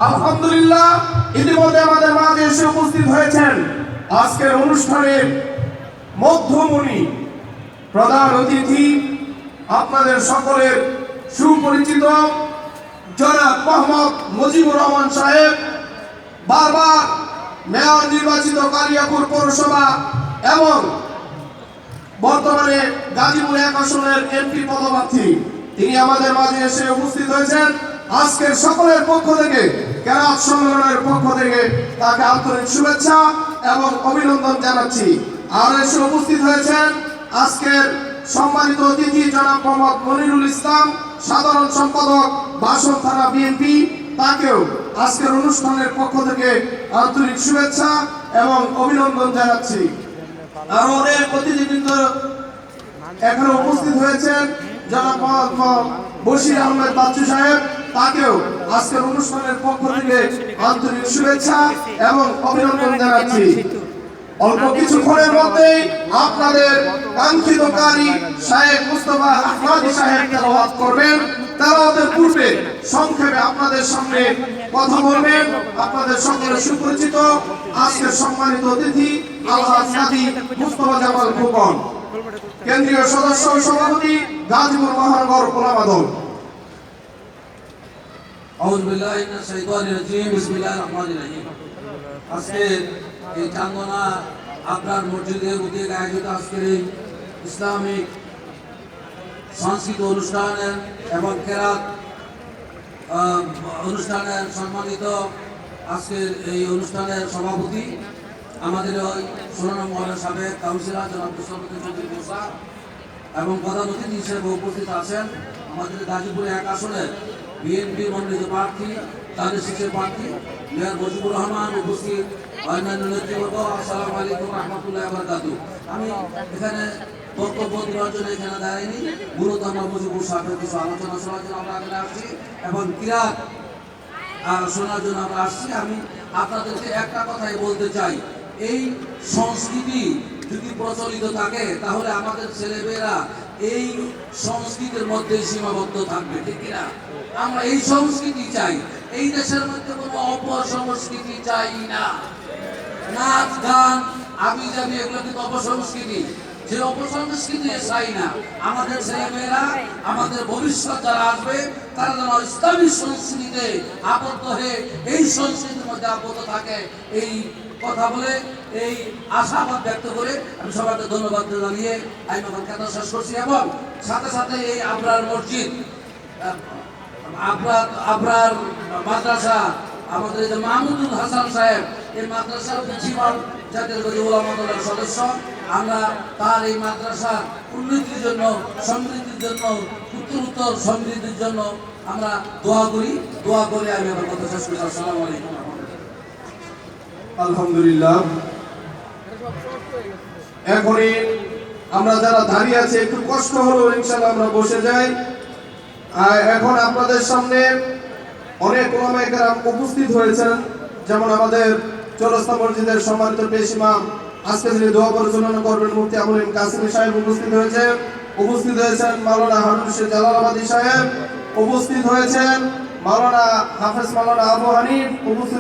আলহামদুলিল্লাহ, ইতিমধ্যে আমাদের মাঝে এসে উপস্থিত হয়েছেন আজকের অনুষ্ঠানের মধ্যমণি, প্রধান অতিথি, আপনাদের সকলের সুপরিচিত জনাব মোহাম্মদ মুজিবুর রহমান সাহেব, বারবার মেয়র নির্বাচিত কালিয়াকৈর পৌরসভা এবং বর্তমানে গাজীপুর 1 আসনের এমপি পদপ্রার্থী। তিনি আমাদের মাঝে এসে উপস্থিত হয়েছেন। আজকের সকলের পক্ষ থেকে, কেরাত সম্মেলনের পক্ষ থেকে তাকে আন্তরিক শুভেচ্ছা এবং অভিনন্দন জানাচ্ছি। আর এসে উপস্থিত হয়েছেন আজকের সম্মানিত অতিথি জনাব মোহাম্মদ মনিরুল ইসলাম, সাধারণ সম্পাদক বাসন থানা বিএনপি। তাকেও আজকের অনুষ্ঠানের পক্ষ থেকে আন্তরিক শুভেচ্ছা এবং অভিনন্দন জানাচ্ছি। আর অনেক অতিথিবৃন্দ এখানে উপস্থিত হয়েছেন, জনাব মোহাম্মদ বশির আহমেদ বাচ্চু সাহেব, তাকেও আজকের অনুষ্ঠানের পক্ষ থেকে আন্তরিক শুভেচ্ছা এবং অভিনন্দন জানাচ্ছি। অল্প কিছুক্ষণের মধ্যেই আপনাদের কাঙ্ক্ষিত কারি শাহেখ মুস্তাফা আহমদি সাহেব তেলাওয়াত করবেন। তেলাওয়াতের পূর্বে সংক্ষেপে আপনাদের সামনে কথা বলবেন আপনাদের সকলের সুপরিচিত আজকের সম্মানিত অতিথি আলহাজ কাজী মুস্তাফা জামাল খোকন, কেন্দ্রীয় সদস্য ও সভাপতি গাজীপুর মহানগর ওলামা দল। আউযু বিল্লাহি মিনাশ শাইতানির রাজীম, বিসমিল্লাহির রহমানির রহিম। আজকে এই চান্দনা আপনার মসজিদের উদ্যোগে আয়োজিত আজকের এই ইসলামিক সাংস্কৃতিক অনুষ্ঠানের এবং কেরাত অনুষ্ঠানের সম্মানিত আজকের এই অনুষ্ঠানের সভাপতি আমাদের ওই 16 নং ওয়ার্ডের সাবেক কাউন্সিলর জনাব মুশতাকুদ্দিন চৌধুরী মুসা এবং প্রধান অতিথি হিসেবে উপস্থিত আছেন আমাদের গাজীপুর 1 আসনের বিএনপি মনোনীত প্রার্থী, তাদের শীর্ষের প্রার্থী মেয়র মুজিবুর রহমান, উপস্থিত অন্যান্য নেতৃবৃন্দ। আসসালামু আলাইকুম রহমতুল্লাহি ওয়া বারাকাতুহু। আমি এখানে বক্তব্য দেওয়ার জন্য এখানে দাঁড়াইনি, মূলত আমরা মুজিবুর সাহেবের কিছু আলোচনা শোনার জন্য আমরা এখানে আসছি এবং কিরাত শোনার জন্য আমরা আসছি। আমি আপনাদেরকে একটা কথাই বলতে চাই, এই সংস্কৃতি যদি প্রচলিত থাকে তাহলে আমাদের ছেলেমেয়েরা এই সংস্কৃতির মধ্যে সীমাবদ্ধ থাকবে, ঠিক কিনা? আমরা এই সংস্কৃতি চাই, এই দেশের মধ্যে কোনো অপসংস্কৃতি চাই না। নাচ গান আবি যাবি এগুলো কিন্তু অপসংস্কৃতি, যে অপসংস্কৃতি চাই না। আমাদের ছেলেমেয়েরা, আমাদের ভবিষ্যৎ যারা আসবে তারা যেন ইসলামী সংস্কৃতিতে আবদ্ধ হয়ে এই সংস্কৃতির মধ্যে আবদ্ধ থাকে, এই কথা বলে এই আশাবাদ ব্যক্ত করে আমি সবাইকে ধন্যবাদ জানিয়ে আমি আমার কথা শেষ করছি। এবং সাথে সাথে এই আবরার মসজিদ, আবরার মাদ্রাসা, আমাদের যে মাহমুদুল হাসান সাহেব এই মাদ্রাসার প্রিন্সিপাল, জাতীয় ওলামা দলের সদস্য, আমরা তার এই মাদ্রাসার উন্নতির জন্য, সমৃদ্ধির জন্য, উত্তর সমৃদ্ধির জন্য আমরা দোয়া করি। দোয়া করে আমি আমার কথা শেষ করছি। আসসালামু আলাইকুম। আলহামদুলিল্লাহ, এখনই আমরা যারা দাঁড়িয়ে আছি একটু কষ্ট হলো, ইনশাআল্লাহ আমরা বসে যাই। এখন আপনাদের সামনে অনেক ওলামায়ে কেরাম উপস্থিত হয়েছেন, যেমন আমাদের চৌরাস্তা মসজিদের সম্মানিত পেশ ইমাম, আজকে যিনি দোয়া পরিচালনা করবেন মুফতি আবুল ইম কাসিমি সাহেব উপস্থিত হয়েছেন মাওলানা হারুন রশিদ জালালাবাদী সাহেব উপস্থিত হয়েছেন, মাওলানা হাফেজ মাওলানা আবু হানিফ উপস্থিত